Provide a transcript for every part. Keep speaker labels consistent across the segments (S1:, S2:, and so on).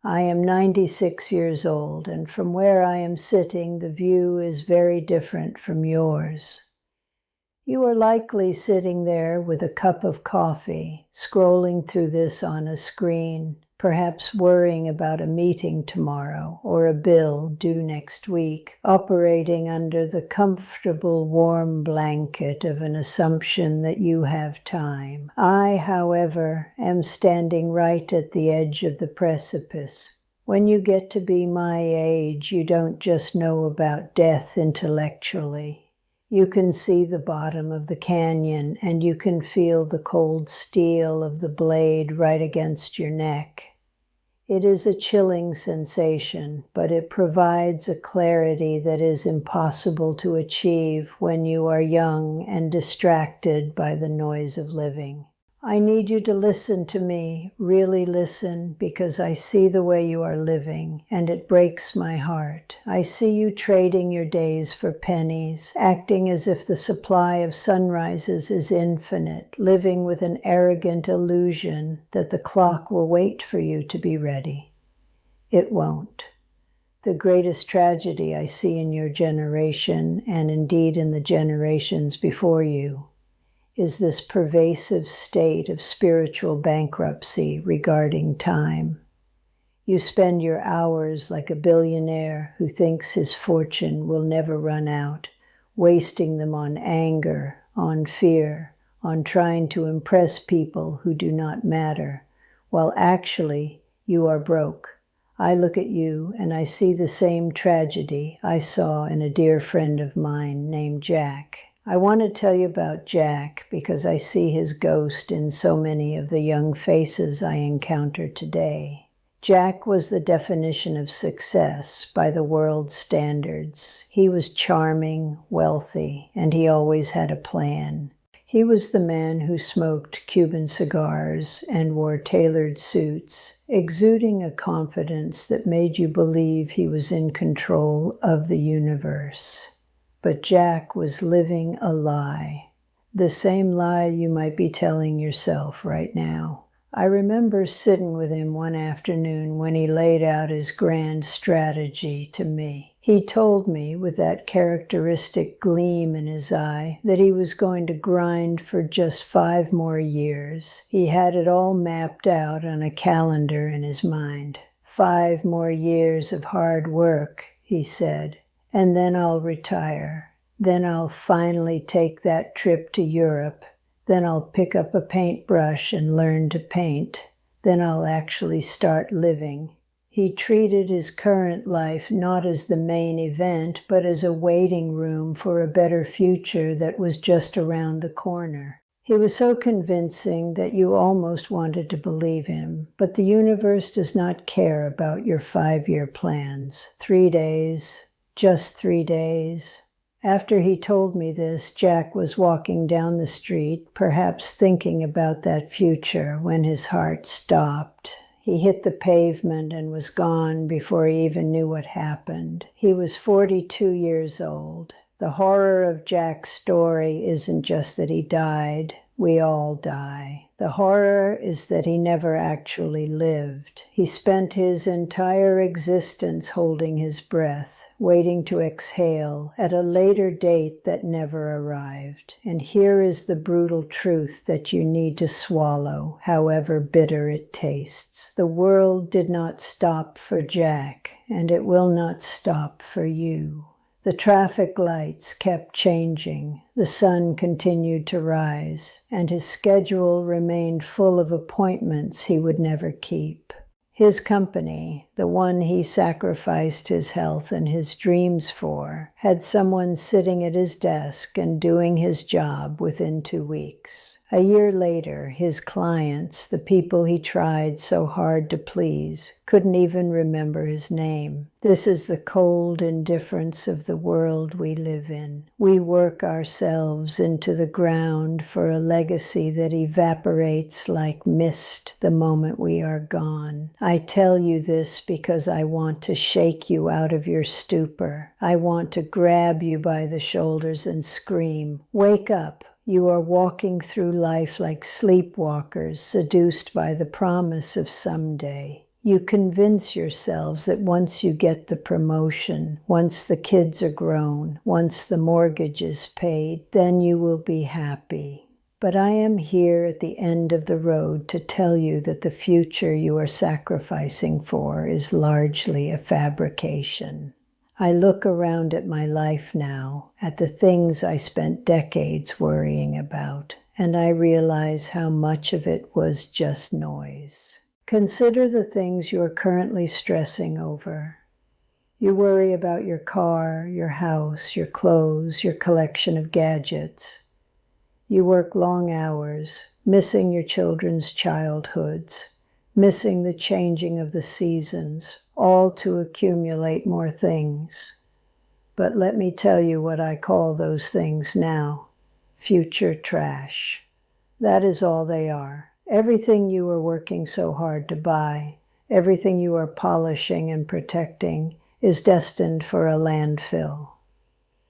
S1: I am 96 years old, and from where I am sitting, the view is very different from yours. You are likely sitting there with a cup of coffee, scrolling through this on a screen, perhaps worrying about a meeting tomorrow or a bill due next week, operating under the comfortable warm blanket of an assumption that you have time. I, however, am standing right at the edge of the precipice. When you get to be my age, you don't just know about death intellectually. You can see the bottom of the canyon, and you can feel the cold steel of the blade right against your neck. It is a chilling sensation, but it provides a clarity that is impossible to achieve when you are young and distracted by the noise of living. I need you to listen to me, really listen, because I see the way you are living, and it breaks my heart. I see you trading your days for pennies, acting as if the supply of sunrises is infinite, living with an arrogant illusion that the clock will wait for you to be ready. It won't. The greatest tragedy I see in your generation, and indeed in the generations before you, is this pervasive state of spiritual bankruptcy regarding time. You spend your hours like a billionaire who thinks his fortune will never run out, wasting them on anger, on fear, on trying to impress people who do not matter, while actually you are broke. I look at you and I see the same tragedy I saw in a dear friend of mine named Jack. I want to tell you about Jack because I see his ghost in so many of the young faces I encounter today. Jack was the definition of success by the world's standards. He was charming, wealthy, and he always had a plan. He was the man who smoked Cuban cigars and wore tailored suits, exuding a confidence that made you believe he was in control of the universe. But Jack was living a lie, the same lie you might be telling yourself right now. I remember sitting with him one afternoon when he laid out his grand strategy to me. He told me, with that characteristic gleam in his eye, that he was going to grind for just 5 more years. He had it all mapped out on a calendar in his mind. 5 more years of hard work, he said. And then I'll retire. Then I'll finally take that trip to Europe. Then I'll pick up a paintbrush and learn to paint. Then I'll actually start living. He treated his current life not as the main event, but as a waiting room for a better future that was just around the corner. He was so convincing that you almost wanted to believe him, but the universe does not care about your 5-year plans. 3 days. Just 3 days. After he told me this, Jack was walking down the street, perhaps thinking about that future, when his heart stopped. He hit the pavement and was gone before he even knew what happened. He was 42 years old. The horror of Jack's story isn't just that he died. We all die. The horror is that he never actually lived. He spent his entire existence holding his breath, waiting to exhale at a later date that never arrived. And here is the brutal truth that you need to swallow, however bitter it tastes. The world did not stop for Jack, and it will not stop for you. The traffic lights kept changing, the sun continued to rise, and his schedule remained full of appointments he would never keep. His company, the one he sacrificed his health and his dreams for, had someone sitting at his desk and doing his job within 2 weeks. A year later, his clients, the people he tried so hard to please, couldn't even remember his name. This is the cold indifference of the world we live in. We work ourselves into the ground for a legacy that evaporates like mist the moment we are gone. I tell you this because I want to shake you out of your stupor. I want to grab you by the shoulders and scream, "Wake up! You are walking through life like sleepwalkers, seduced by the promise of someday. You convince yourselves that once you get the promotion, once the kids are grown, once the mortgage is paid, then you will be happy. But I am here at the end of the road to tell you that the future you are sacrificing for is largely a fabrication. I look around at my life now, at the things I spent decades worrying about, and I realize how much of it was just noise. Consider the things you are currently stressing over. You worry about your car, your house, your clothes, your collection of gadgets. You work long hours, missing your children's childhoods, missing the changing of the seasons, all to accumulate more things. But let me tell you what I call those things now: future trash. That is all they are. Everything you are working so hard to buy, everything you are polishing and protecting, is destined for a landfill.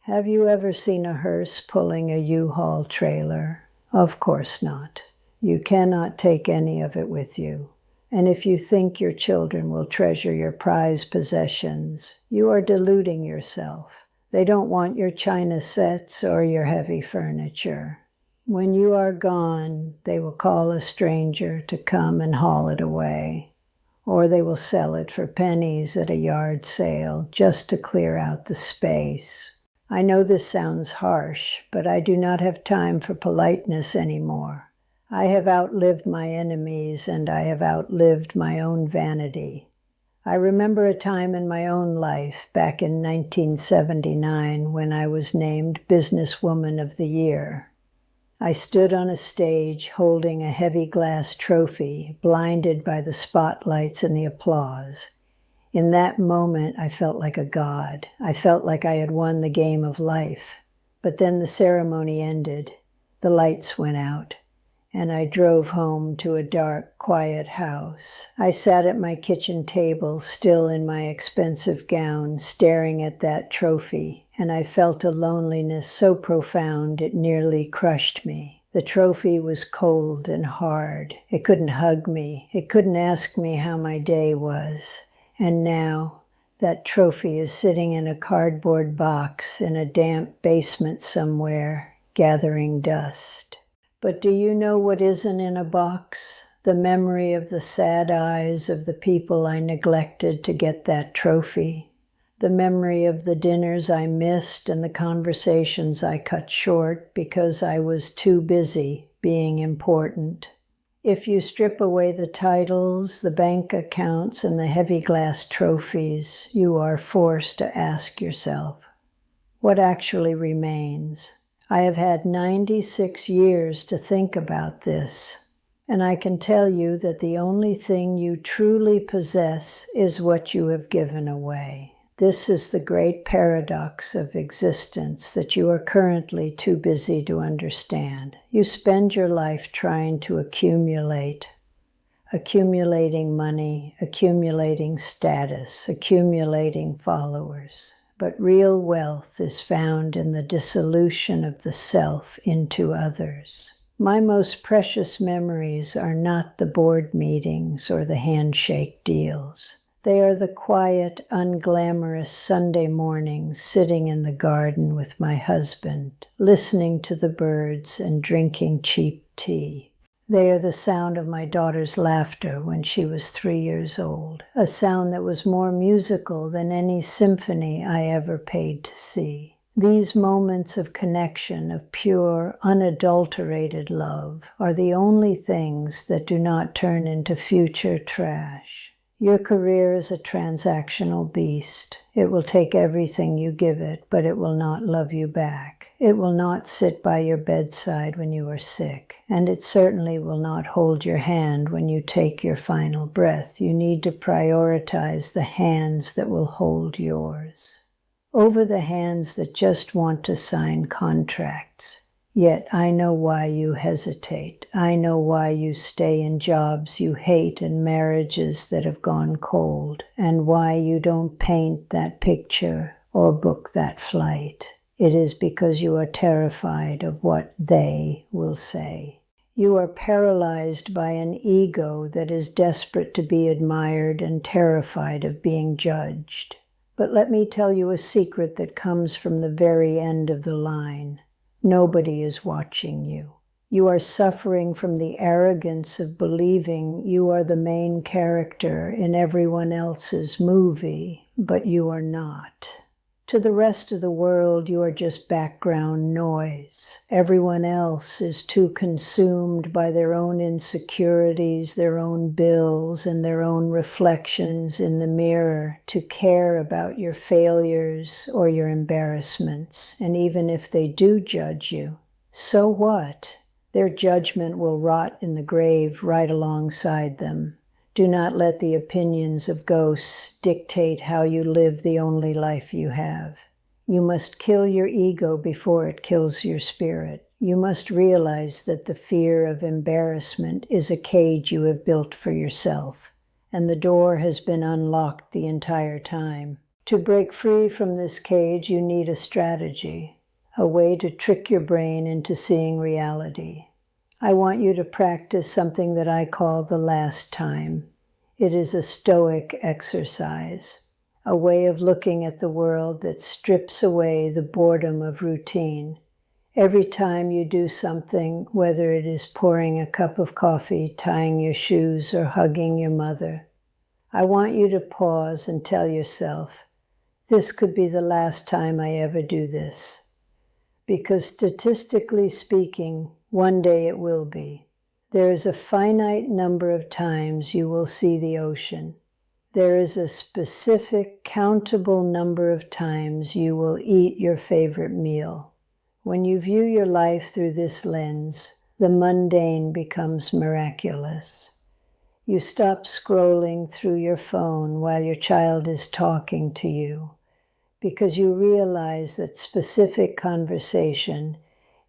S1: Have you ever seen a hearse pulling a U-Haul trailer? Of course not. You cannot take any of it with you. And if you think your children will treasure your prized possessions, you are deluding yourself. They don't want your china sets or your heavy furniture. When you are gone, they will call a stranger to come and haul it away. Or they will sell it for pennies at a yard sale just to clear out the space. I know this sounds harsh, but I do not have time for politeness anymore. I have outlived my enemies, and I have outlived my own vanity. I remember a time in my own life, back in 1979, when I was named Businesswoman of the Year. I stood on a stage holding a heavy glass trophy, blinded by the spotlights and the applause. In that moment, I felt like a god. I felt like I had won the game of life. But then the ceremony ended, the lights went out, and I drove home to a dark, quiet house. I sat at my kitchen table, still in my expensive gown, staring at that trophy, and I felt a loneliness so profound it nearly crushed me. The trophy was cold and hard. It couldn't hug me. It couldn't ask me how my day was. And now, that trophy is sitting in a cardboard box in a damp basement somewhere, gathering dust. But do you know what isn't in a box? The memory of the sad eyes of the people I neglected to get that trophy. The memory of the dinners I missed and the conversations I cut short because I was too busy being important. If you strip away the titles, the bank accounts, and the heavy glass trophies, you are forced to ask yourself, what actually remains? I have had 96 years to think about this, and I can tell you that the only thing you truly possess is what you have given away. This is the great paradox of existence that you are currently too busy to understand. You spend your life trying to accumulating money, accumulating status, accumulating followers. But real wealth is found in the dissolution of the self into others. My most precious memories are not the board meetings or the handshake deals. They are the quiet, unglamorous Sunday mornings sitting in the garden with my husband, listening to the birds and drinking cheap tea. They are the sound of my daughter's laughter when she was 3 years old, a sound that was more musical than any symphony I ever paid to see. These moments of connection, of pure, unadulterated love, are the only things that do not turn into future trash. Your career is a transactional beast. It will take everything you give it, but it will not love you back. It will not sit by your bedside when you are sick, and it certainly will not hold your hand when you take your final breath. You need to prioritize the hands that will hold yours over the hands that just want to sign contracts. Yet I know why you hesitate. I know why you stay in jobs you hate and marriages that have gone cold, and why you don't paint that picture or book that flight. It is because you are terrified of what they will say. You are paralyzed by an ego that is desperate to be admired and terrified of being judged. But let me tell you a secret that comes from the very end of the line. Nobody is watching you. You are suffering from the arrogance of believing you are the main character in everyone else's movie, but you are not. To the rest of the world, you are just background noise. Everyone else is too consumed by their own insecurities, their own bills, and their own reflections in the mirror to care about your failures or your embarrassments. And even if they do judge you, so what? Their judgment will rot in the grave right alongside them. Do not let the opinions of ghosts dictate how you live the only life you have. You must kill your ego before it kills your spirit. You must realize that the fear of embarrassment is a cage you have built for yourself, and the door has been unlocked the entire time. To break free from this cage, you need a strategy, a way to trick your brain into seeing reality. I want you to practice something that I call the last time. It is a stoic exercise, a way of looking at the world that strips away the boredom of routine. Every time you do something, whether it is pouring a cup of coffee, tying your shoes, or hugging your mother, I want you to pause and tell yourself, this could be the last time I ever do this. Because statistically speaking, one day it will be. There is a finite number of times you will see the ocean. There is a specific, countable number of times you will eat your favorite meal. When you view your life through this lens, the mundane becomes miraculous. You stop scrolling through your phone while your child is talking to you, because you realize that specific conversation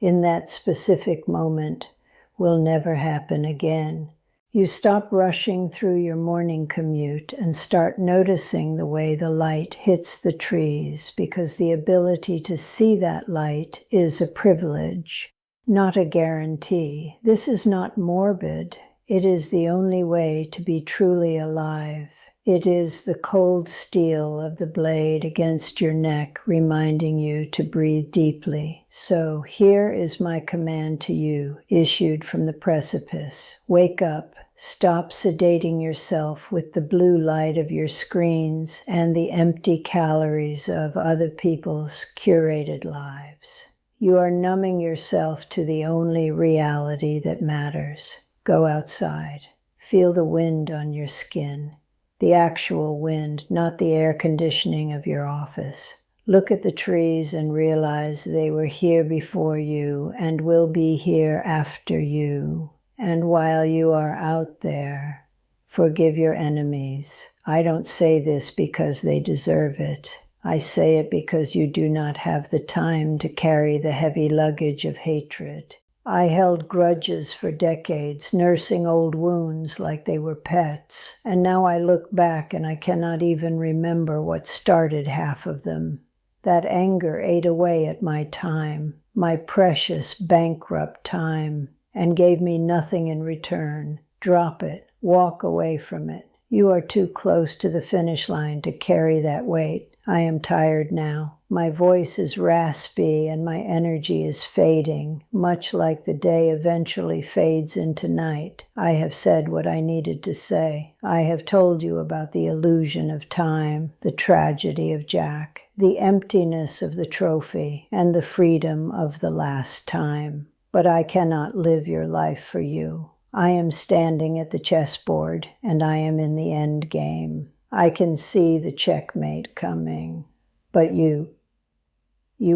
S1: in that specific moment will never happen again. You stop rushing through your morning commute and start noticing the way the light hits the trees, because the ability to see that light is a privilege, not a guarantee. This is not morbid. It is the only way to be truly alive. It is the cold steel of the blade against your neck reminding you to breathe deeply. So here is my command to you, issued from the precipice. Wake up. Stop sedating yourself with the blue light of your screens and the empty calories of other people's curated lives. You are numbing yourself to the only reality that matters. Go outside. Feel the wind on your skin. The actual wind, not the air conditioning of your office. Look at the trees and realize they were here before you and will be here after you. And while you are out there, forgive your enemies. I don't say this because they deserve it. I say it because you do not have the time to carry the heavy luggage of hatred. I held grudges for decades, nursing old wounds like they were pets, and now I look back and I cannot even remember what started half of them. That anger ate away at my time, my precious bankrupt time, and gave me nothing in return. Drop it. Walk away from it. You are too close to the finish line to carry that weight. I am tired now. My voice is raspy and my energy is fading, much like the day eventually fades into night. I have said what I needed to say. I have told you about the illusion of time, the tragedy of Jack, the emptiness of the trophy, and the freedom of the last time. But I cannot live your life for you. I am standing at the chessboard, and I am in the end game. I can see the checkmate coming. But you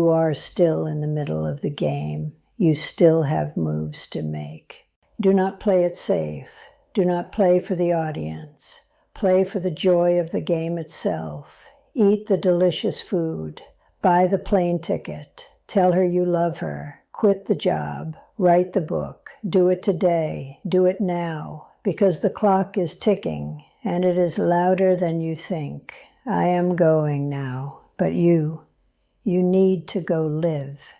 S1: are still in the middle of the game. You still have moves to make. Do not play it safe. Do not play for the audience. Play for the joy of the game itself. Eat the delicious food. Buy the plane ticket. Tell her you love her. Quit the job. Write the book. Do it today. Do it now. Because the clock is ticking, and it is louder than you think. I am going now, but you need to go live.